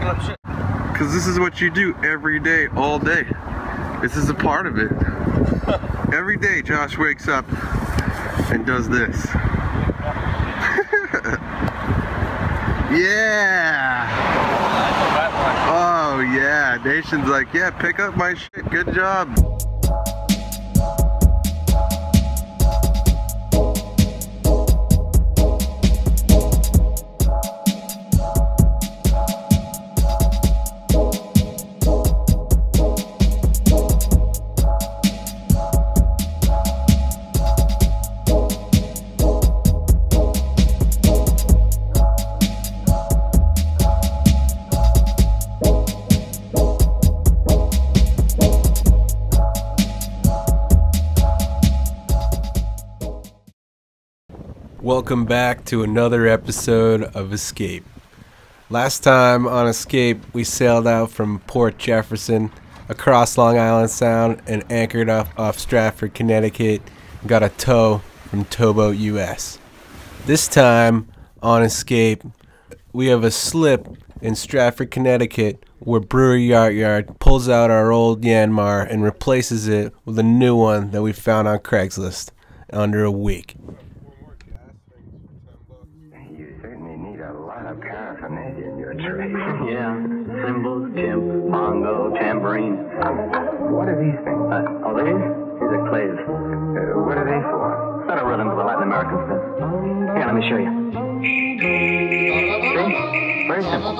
Timelapse shit. Because this is what you do every day, all day. This is a part of it. Every day Josh wakes up and does this. Yeah! Oh yeah, Nation's like, yeah, pick up my shit, good job. Welcome back to another episode of Escape. Last time on Escape, we sailed out from Port Jefferson across Long Island Sound and anchored off Stratford, Connecticut, and got a tow from Towboat US. This time on Escape, we have a slip in Stratford, Connecticut, where Brewer Yard pulls out our old Yanmar and replaces it with a new one that we found on Craigslist under a week. Yeah, cymbals, chimp, bongo, tambourine. What are these things? Oh, these are clays. What are they for? Set a rhythm for the Latin American stuff. Here, let me show you. See? Very simple.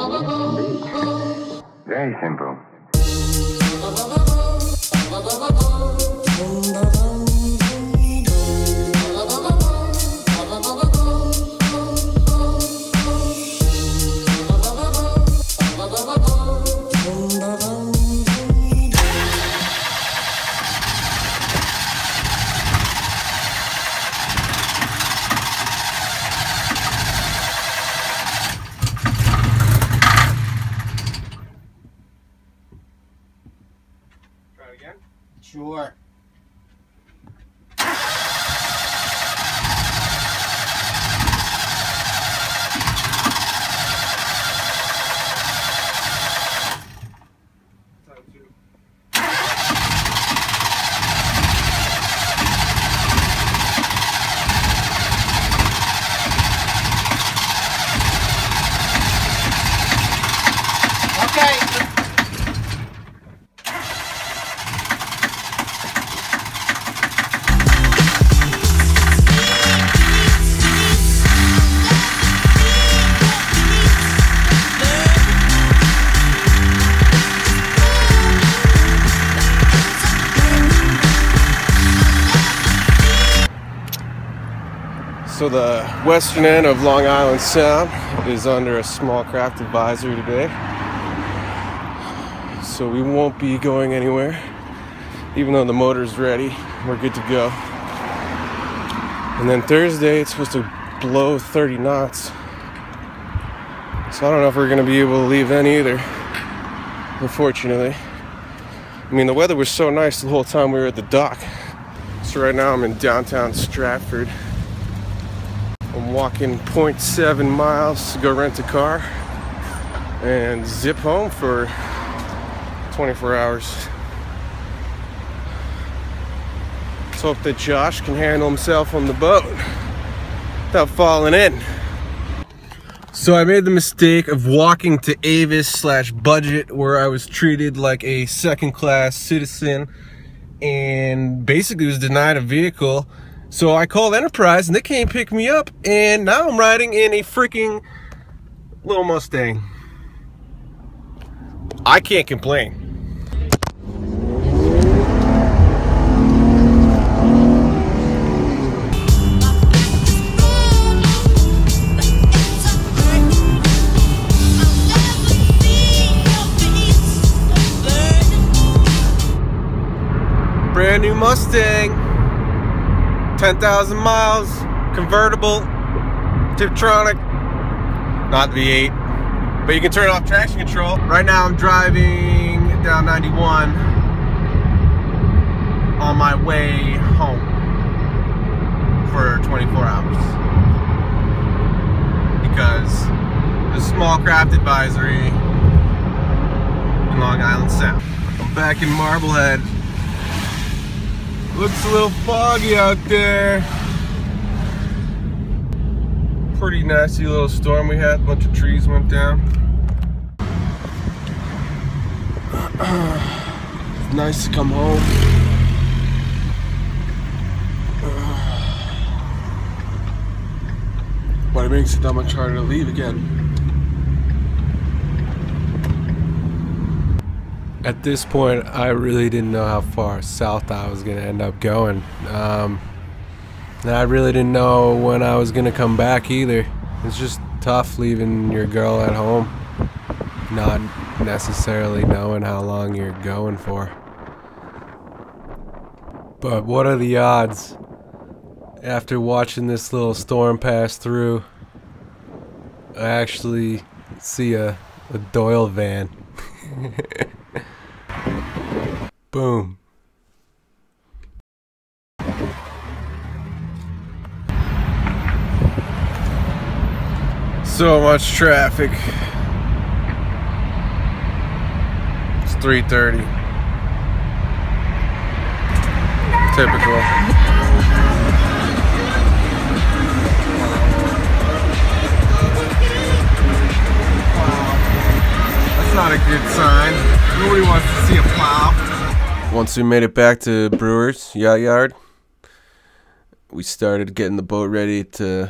Indeed. Very simple. Sure. So the western end of Long Island Sound is under a small craft advisory today. So we won't be going anywhere. Even though the motor's ready, we're good to go. And then Thursday, it's supposed to blow 30 knots. So I don't know if we're gonna be able to leave then either, unfortunately. I mean, the weather was so nice the whole time we were at the dock. So right now I'm in downtown Stratford. I'm walking 0.7 miles to go rent a car and zip home for 24 hours. Let's hope that Josh can handle himself on the boat without falling in. So I made the mistake of walking to Avis/budget, where I was treated like a second-class citizen and basically was denied a vehicle. So I called Enterprise and they came pick me up, and now I'm riding in a freaking little Mustang. I can't complain. Brand new Mustang. 10,000 miles, convertible, Tiptronic, not V8, but you can turn off traction control. Right now I'm driving down 91 on my way home for 24 hours because the small craft advisory down south. I'm back in Marblehead. Looks a little foggy out there. Pretty nasty little storm we had. A bunch of trees went down. It's nice to come home. But it makes it that much harder to leave again. At this point, I really didn't know how far south I was gonna end up going. And I really didn't know when I was gonna come back either. It's just tough leaving your girl at home, not necessarily knowing how long you're going for. But what are the odds? After watching this little storm pass through, I actually see a Doyle van. Boom. So much traffic. It's 3:30. Typical. That's not a good sign. Nobody wants to see a plow. Once we made it back to Brewer's yacht yard, we started getting the boat ready to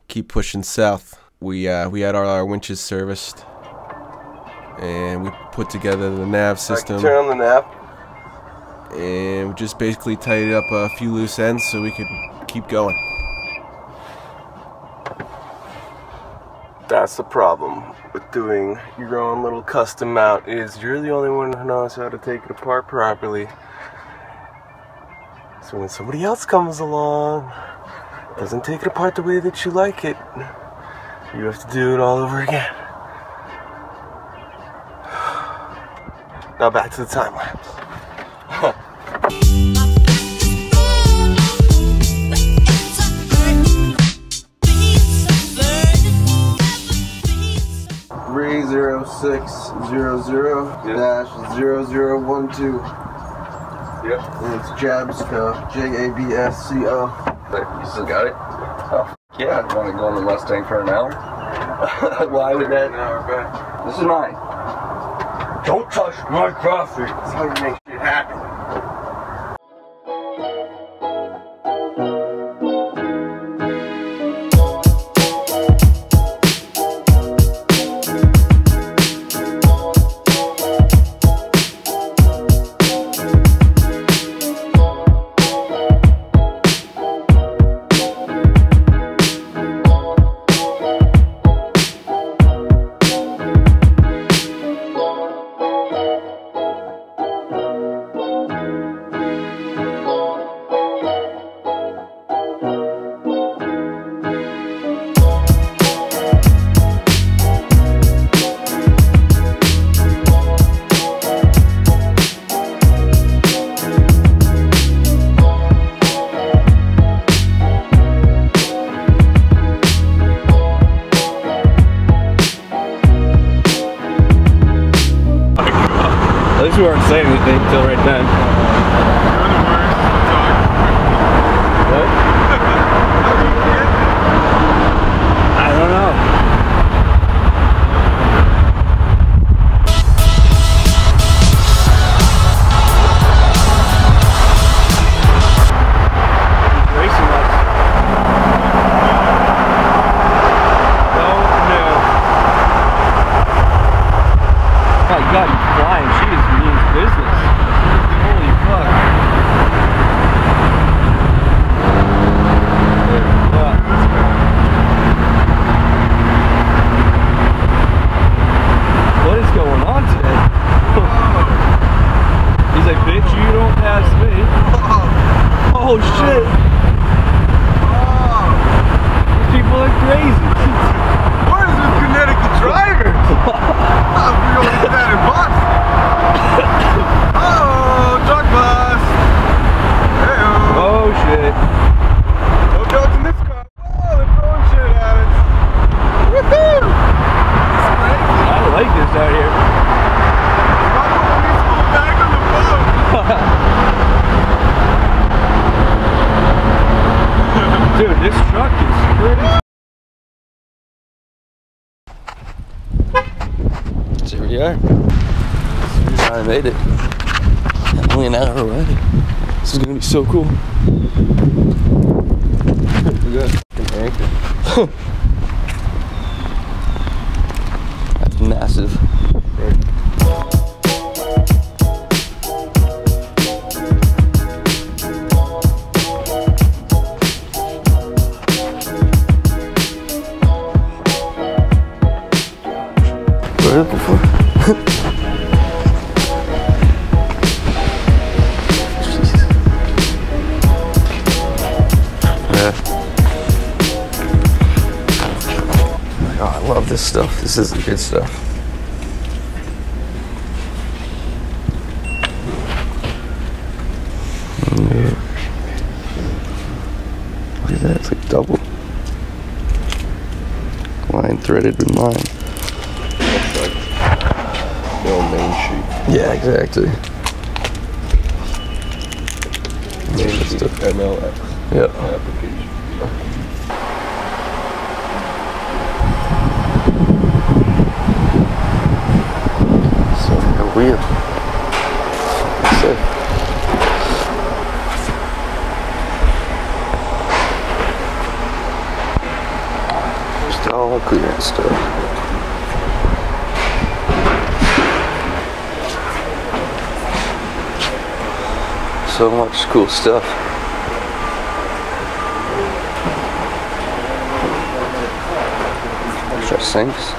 keep pushing south. We had all our winches serviced, and we put together the nav system. Turn on the nav, and we just basically tidied up a few loose ends so we could keep going. That's the problem with doing your own little custom mount, is you're the only one who knows how to take it apart properly. So when somebody else comes along, doesn't take it apart the way that you like it, you have to do it all over again. Now back to the time lapse. (30600-0012). Yep. And it's Jabsco. Jabsco. You still got it? Oh, yeah. I want to go on the Mustang for an hour. Why would that? An hour back. This is mine. Don't touch my coffee. That's how you make shit happen. We weren't saying anything until right then. What? I don't know. He's racing us. Oh no. Oh my God, he's flying. She is business. Holy fuck. What is going on today? He's like, bitch, you don't pass me. Oh shit. These people are crazy. What is this Connecticut driver? We only started bus. Oh, truck bus. Hey-oh. Oh shit. Don't go to this car. Oh, they're throwing shit at us. Woohoo! I like this out here. It's Here we are. I made it. Only an hour away. This is gonna be so cool. Look at that anchor. That's massive. Heard it before? Jesus. Yeah. Oh, I love this stuff. This is the good stuff. Yeah. What is that? It's like double. Line threaded with line. Main sheet. Yeah, exactly. Main sheet ML Yep. application. So a wheel. That's it. Just all clearance stuff. So much cool stuff. Extra sinks.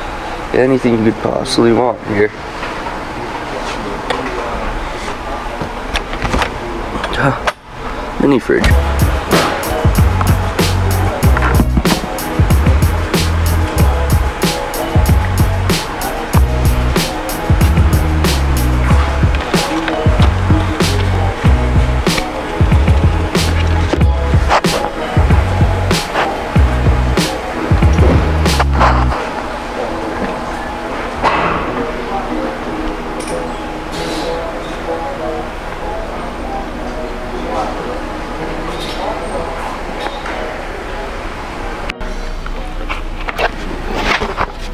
Anything you could possibly want here. Mini fridge.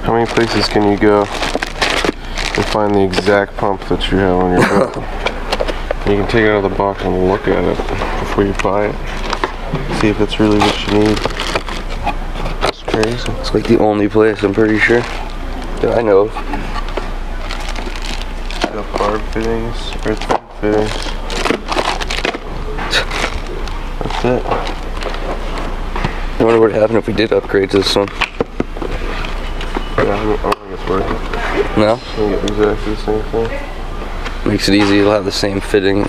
How many places can you go and find the exact pump that you have on your boat? You can take it out of the box and look at it before you buy it. See if it's really what you need. It's crazy. It's like the only place, I'm pretty sure, that I know of. Got barb fittings, earth fittings. That's it. I wonder what would happen if we did upgrade to this one. I don't think it's worth it. No? You can get exactly the same thing. Makes it easy, it'll have the same fitting,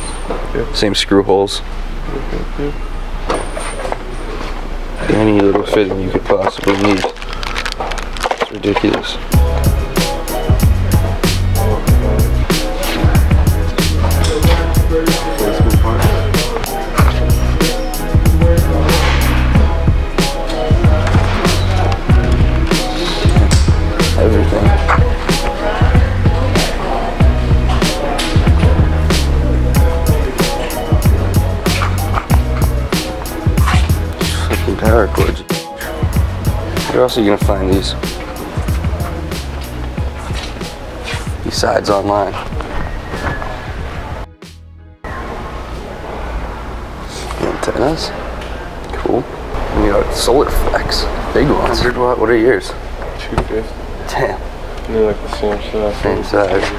Yep. same screw holes. Yep. Any little fitting you could possibly need. It's ridiculous. Everything. Fucking power cords. Where else are you gonna find these? Besides online. Antennas. Cool. And you got solar flex. Big ones. 100 watt. What are yours? 250. Damn. They're like the same size. Same size.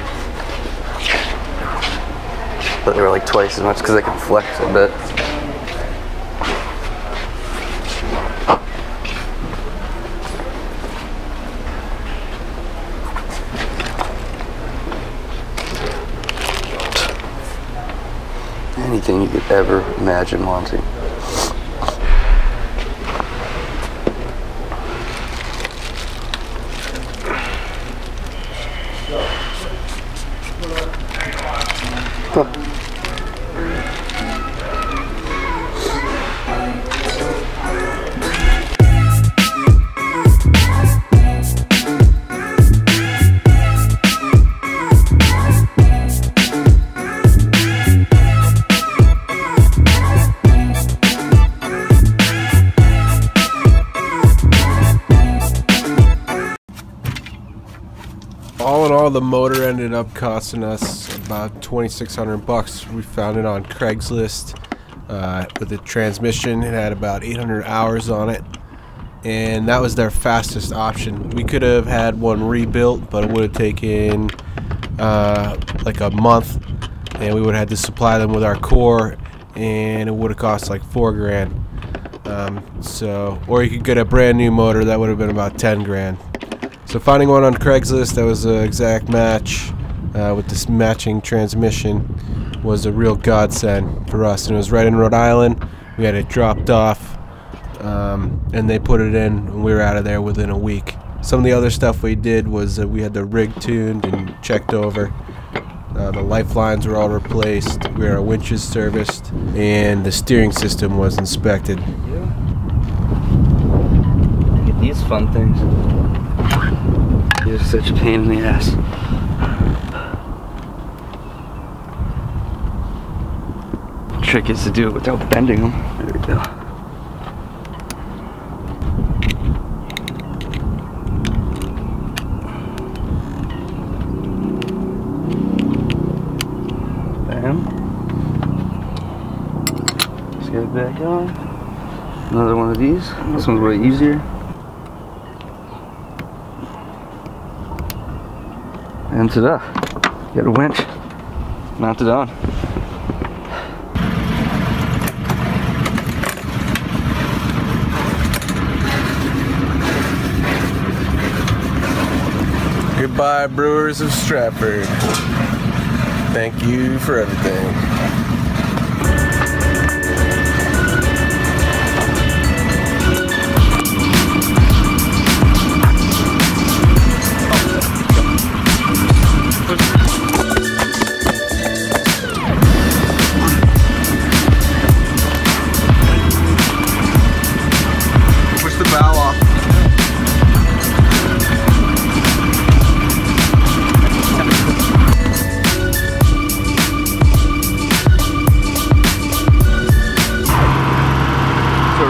But they were like twice as much because they can flex a bit. Anything you could ever imagine wanting. All in all, the motor ended up costing us about $2,600. We found it on Craigslist with the transmission. It had about 800 hours on it, and that was their fastest option. We could have had one rebuilt, but it would have taken like a month, and we would have had to supply them with our core, and it would have cost like $4 grand. Or you could get a brand new motor that would have been about 10 grand. So finding one on Craigslist that was an exact match with this matching transmission was a real godsend for us. And it was right in Rhode Island. We had it dropped off, and they put it in, and we were out of there within a week. Some of the other stuff we did was we had the rig tuned and checked over. The lifelines were all replaced. We had our winches serviced, and the steering system was inspected. Look at these fun things. These are such a pain in the ass. The trick is to do it without bending them. There we go. Let's get it back on. Another one of these. This one's way easier. And ta-da! Got a winch mounted on. Goodbye, Brewers of Stratford. Thank you for everything. Push the bow off.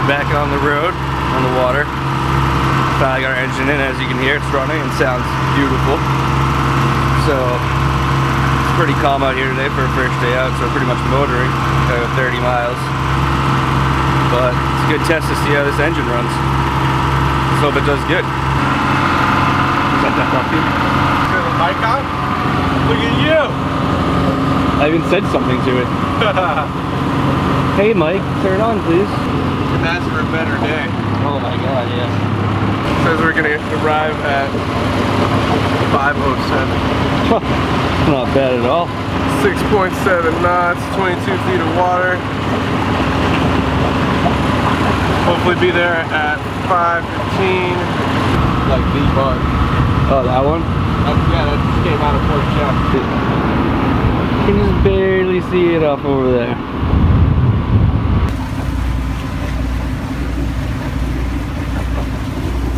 Back on the road, on the water. Finally got our engine in. As you can hear, it's running and sounds beautiful. So it's pretty calm out here today for a first day out, so pretty much motoring, 30 miles. But it's a good test to see how this engine runs. Let's hope it does good. Is that puppy? Turn the mic on? Look at you! I even said something to it. Hey Mike, turn it on please. That's for a better day. Oh my god, yeah. Says we're gonna arrive at 5:07. Not bad at all. 6.7 knots, 22 feet of water. Hopefully be there at 5:15. Like the bug. Oh, that one? Yeah, that just came out of Port Jump. You can just barely see it up over there.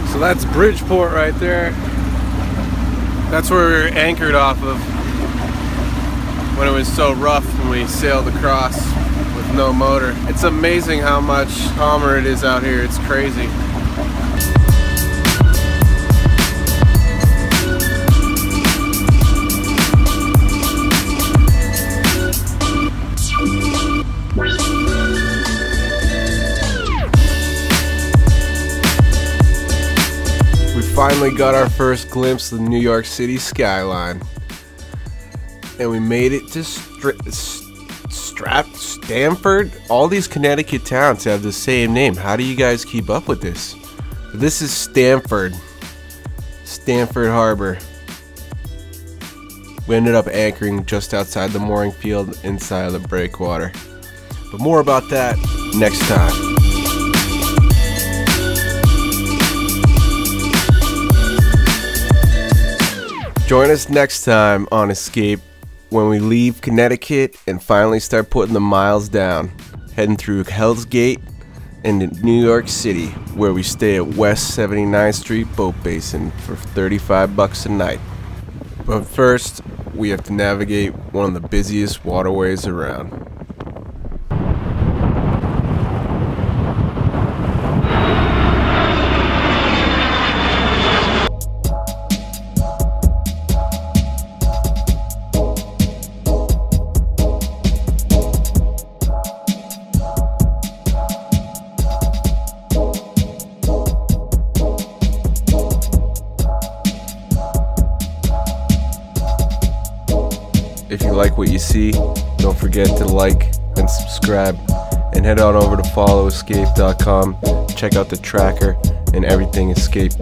So that's Bridgeport right there. That's where we were anchored off of when it was so rough when we sailed across with no motor. It's amazing how much calmer it is out here. It's crazy. Finally got our first glimpse of the New York City skyline, and we made it to Stamford. All these Connecticut towns have the same name. How do you guys keep up with this? This is Stamford Harbor. We ended up anchoring just outside the mooring field inside of the breakwater, but more about that next time. Join us next time on Escape when we leave Connecticut and finally start putting the miles down, heading through Hell's Gate into New York City, where we stay at West 79th Street Boat Basin for $35 a night. But first, we have to navigate one of the busiest waterways around. like what you see, don't forget to like and subscribe, and head on over to followescape.com. Check out the tracker and everything Escape.